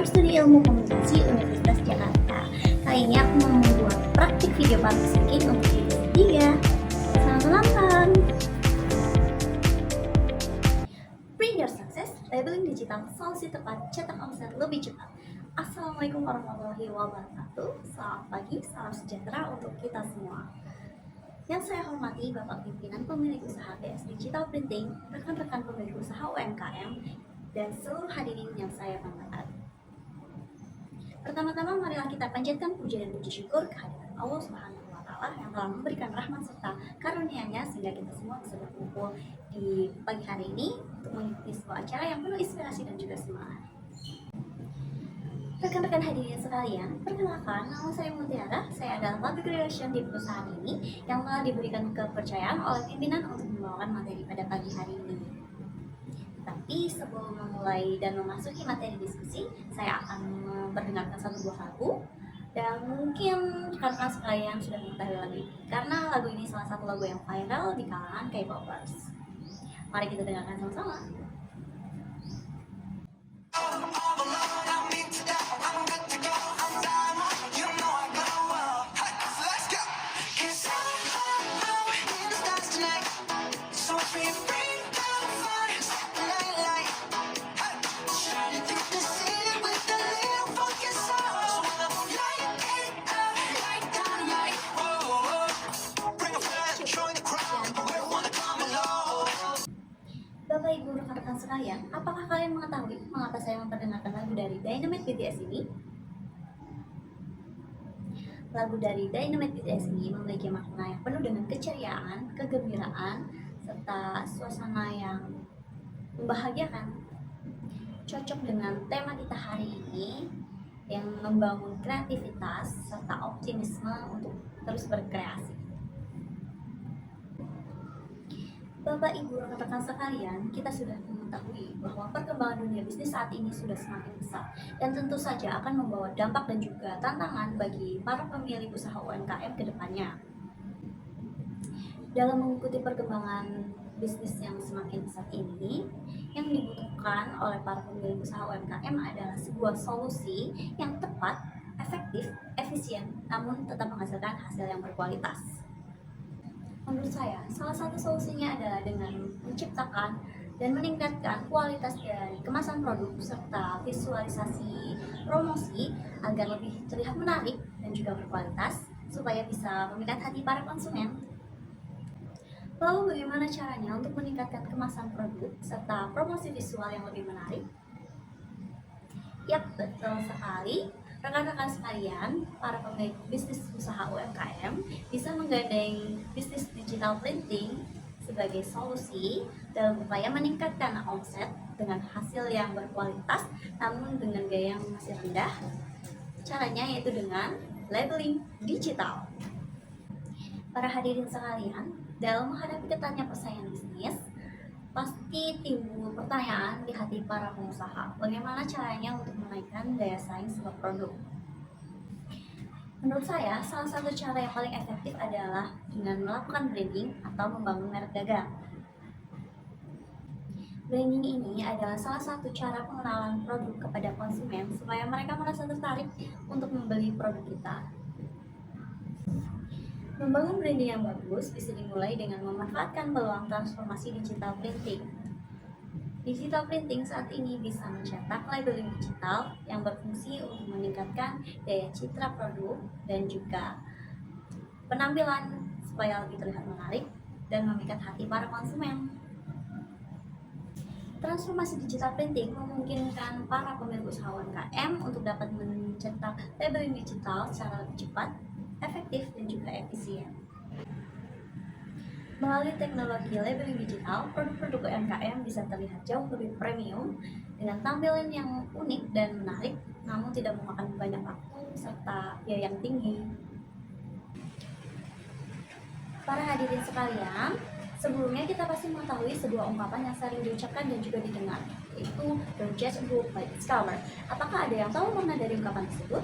Studi Ilmu Komunikasi Universitas Jakarta. Kali ini aku mau membuat praktik video public speaking untuk video ketiga. Selamat menonton! Bring your success, labeling digital, solusi tepat, cetak omset lebih cepat. Assalamualaikum warahmatullahi wabarakatuh. Selamat pagi, salam sejahtera untuk kita semua. Yang saya hormati Bapak Pimpinan Pemilik Usaha BS Digital Printing, rekan-rekan pemilik usaha UMKM, dan seluruh hadirin yang saya banggakan. Pertama-tama marilah kita panjatkan puji dan puji syukur kehadirat Allah Subhanahu wa Ta'ala yang telah memberikan rahmat serta karunia-Nya sehingga kita semua bisa berkumpul di pagi hari ini untuk mengikuti sebuah acara yang penuh inspirasi dan juga semangat. Rekan-rekan hadirin sekalian, perkenalkan, nama saya Mutiara. Saya adalah Public Relation di perusahaan ini yang telah diberikan kepercayaan oleh pimpinan untuk membawakan materi pada pagi hari ini. Tapi sebelum memulai dan memasuki materi diskusi, saya akan memperdengarkan satu buah lagu. Dan mungkin rekan-rekan sekalian sudah mengetahui lagu ini, karena lagu ini salah satu lagu yang viral di kalangan K-popers. Mari kita dengarkan sama-sama. Bapak Ibu rekan-rekan sekalian, apakah kalian mengetahui mengapa saya memperdengarkan lagu dari Dynamite BTS ini? Lagu dari Dynamite BTS ini memiliki makna yang penuh dengan keceriaan, kegembiraan, serta suasana yang membahagiakan. Cocok dengan tema kita hari ini yang membangun kreativitas serta optimisme untuk terus berkreasi. Bapak Ibu rekan-rekan sekalian, kita sudah mengetahui bahwa perkembangan dunia bisnis saat ini sudah semakin besar dan tentu saja akan membawa dampak dan juga tantangan bagi para pemilik usaha UMKM ke depannya. Dalam mengikuti perkembangan bisnis yang semakin besar ini, yang dibutuhkan oleh para pemilik usaha UMKM adalah sebuah solusi yang tepat, efektif, efisien, namun tetap menghasilkan hasil yang berkualitas. Menurut saya, salah satu solusinya adalah dengan menciptakan dan meningkatkan kualitas dari kemasan produk serta visualisasi promosi agar lebih terlihat menarik dan juga berkualitas supaya bisa memikat hati para konsumen. Lalu bagaimana caranya untuk meningkatkan kemasan produk serta promosi visual yang lebih menarik? Yap, betul sekali. Rekan-rekan sekalian, para pemilik bisnis usaha UMKM bisa menggandeng bisnis digital printing sebagai solusi dalam upaya meningkatkan omset dengan hasil yang berkualitas namun dengan gaya yang masih rendah. Caranya yaitu dengan labeling digital. Para hadirin sekalian, dalam menghadapi ketatnya persaingan bisnis, pasti timbul pertanyaan di hati para pengusaha, bagaimana caranya untuk menaikkan daya saing sebuah produk. Menurut saya, salah satu cara yang paling efektif adalah dengan melakukan branding atau membangun merek dagang. Branding ini adalah salah satu cara pengenalan produk kepada konsumen supaya mereka merasa tertarik untuk membeli produk kita. Membangun branding yang bagus bisa dimulai dengan memanfaatkan peluang transformasi digital printing. Digital printing saat ini bisa mencetak labeling digital yang berfungsi untuk meningkatkan daya citra produk dan juga penampilan supaya lebih terlihat menarik dan memikat hati para konsumen. Transformasi digital printing memungkinkan para pemilik usaha UMKM untuk dapat mencetak labeling digital secara lebih cepat, efektif dan juga efisien. Melalui teknologi labeling digital, produk-produk UMKM bisa terlihat jauh lebih premium dengan tampilan yang unik dan menarik, namun tidak memakan banyak waktu serta biaya yang tinggi. Para hadirin sekalian, sebelumnya kita pasti mengetahui sebuah ungkapan yang sering diucapkan dan juga didengar, yaitu "Don't judge a book by its cover". Apakah ada yang tahu makna dari ungkapan tersebut?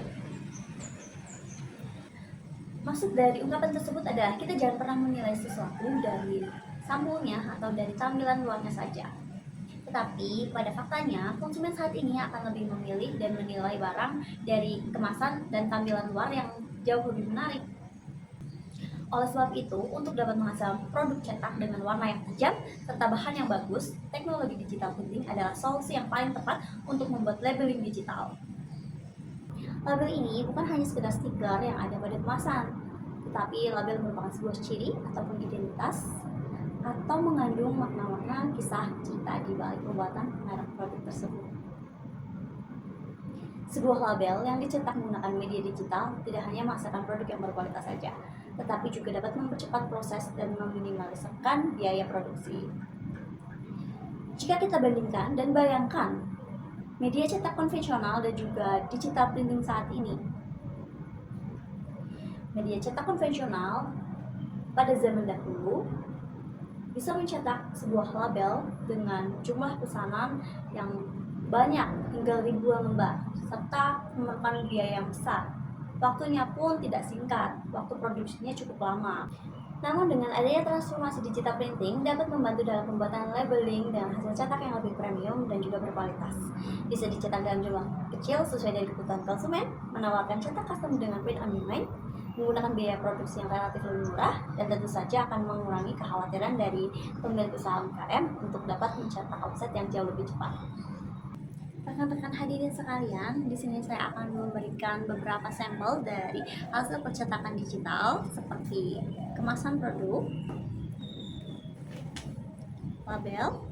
Maksud dari ungkapan tersebut adalah kita jangan pernah menilai sesuatu dari sampulnya atau dari tampilan luarnya saja, Tetapi pada faktanya, konsumen saat ini akan lebih memilih dan menilai barang dari kemasan dan tampilan luar yang jauh lebih menarik. Oleh sebab itu, untuk dapat menghasilkan produk cetak dengan warna yang tajam serta bahan yang bagus, teknologi digital printing adalah solusi yang paling tepat untuk membuat labeling digital. Label ini bukan hanya sekedar stiker yang ada pada kemasan, tetapi label merupakan sebuah ciri ataupun identitas atau mengandung makna-makna kisah cerita di balik pembuatan merek produk tersebut. Sebuah label yang dicetak menggunakan media digital tidak hanya menghasilkan produk yang berkualitas saja, tetapi juga dapat mempercepat proses dan meminimalisirkan biaya produksi. Jika kita bandingkan dan bayangkan media cetak konvensional dan juga digital printing saat ini, media cetak konvensional pada zaman dahulu bisa mencetak sebuah label dengan jumlah pesanan yang banyak hingga ribuan lembar serta memerlukan biaya yang besar. Waktunya pun tidak singkat, waktu produksinya cukup lama. Namun dengan adanya transformasi digital printing dapat membantu dalam pembuatan labeling dengan hasil cetak yang lebih premium dan juga berkualitas. Bisa dicetak dalam jumlah kecil sesuai dari kebutuhan konsumen, menawarkan cetak custom dengan print on demand, menggunakan biaya produksi yang relatif lebih murah, dan tentu saja akan mengurangi kekhawatiran dari pemilik usaha UMKM untuk dapat mencetak omset yang jauh lebih cepat. Rekan-rekan hadirin sekalian, di sini saya akan memberikan beberapa sampel dari hasil percetakan digital seperti kemasan produk, label,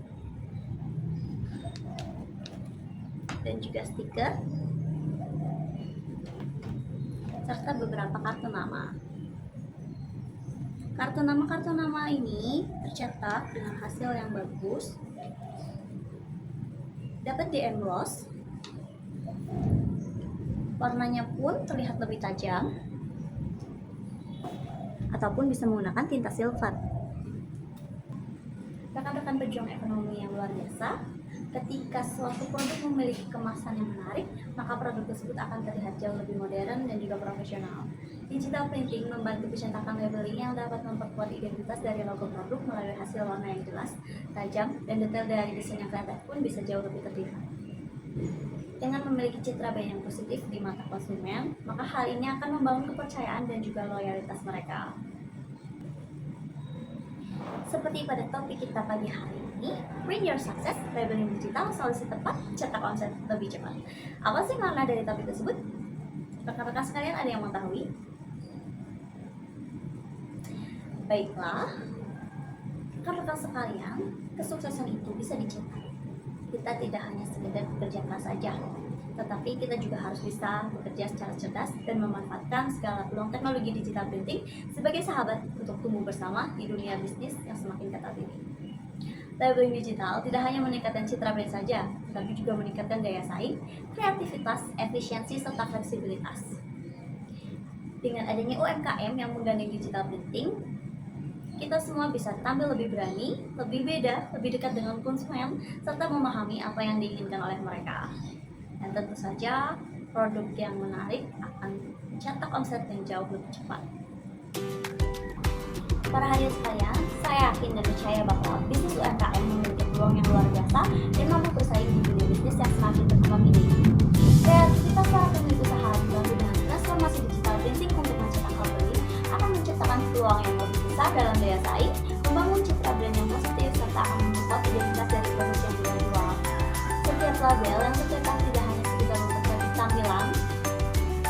dan juga stiker, serta beberapa kartu nama. Kartu nama ini tercetak dengan hasil yang bagus, dapat di-emboss, warnanya pun terlihat lebih tajam, ataupun bisa menggunakan tinta silver. Rekan-rekan pejuang ekonomi yang luar biasa, ketika suatu produk memiliki kemasan yang menarik, maka produk tersebut akan terlihat jauh lebih modern dan juga profesional. Digital printing membantu pencetakan labeling yang dapat memperkuat identitas dari logo produk melalui hasil warna yang jelas, tajam, dan detail dari desain yang kreatif pun bisa jauh lebih terlihat. Dengan memiliki citra brand yang positif di mata konsumen, maka hal ini akan membangun kepercayaan dan juga loyalitas mereka. Seperti pada topik kita pagi hari ini, Print Your Success, labeling digital, solusi tepat, cetak omset lebih cepat. Apa sih makna dari topik tersebut? Rekan-rekan sekalian ada yang mengetahui? Baiklah, rekan-rekan sekalian, kesuksesan itu bisa dicetak. Kita tidak hanya sekedar bekerja keras saja, tetapi kita juga harus bisa bekerja secara cerdas dan memanfaatkan segala peluang teknologi digital printing sebagai sahabat untuk tumbuh bersama di dunia bisnis yang semakin ketat ini. Labeling digital tidak hanya meningkatkan citra brand saja, tetapi juga meningkatkan daya saing, kreativitas, efisiensi, serta fleksibilitas. Dengan adanya UMKM yang menggandeng digital printing, kita semua bisa tampil lebih berani, lebih beda, lebih dekat dengan konsumen, serta memahami apa yang diinginkan oleh mereka. Dan tentu saja, produk yang menarik akan mencetak omset yang jauh lebih cepat. Para hadirin sekalian, saya yakin dan percaya bahwa bisnis UMKM memiliki peluang yang luar biasa dan mampu bersaing di dunia bisnis yang semakin berkembang ini. Kreativitas para pemilik usaha dibantu dengan transformasi digital printing untuk mencetak labeling akan menciptakan peluang yang lebih besar dalam daya saing, membangun citra brand yang positif, serta akan memperkuat identitas dari produk yang kita jual. Setiap label yang tercetak tidak hanya sekedar mempercantik tampilan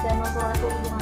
dan memperoleh keuntungan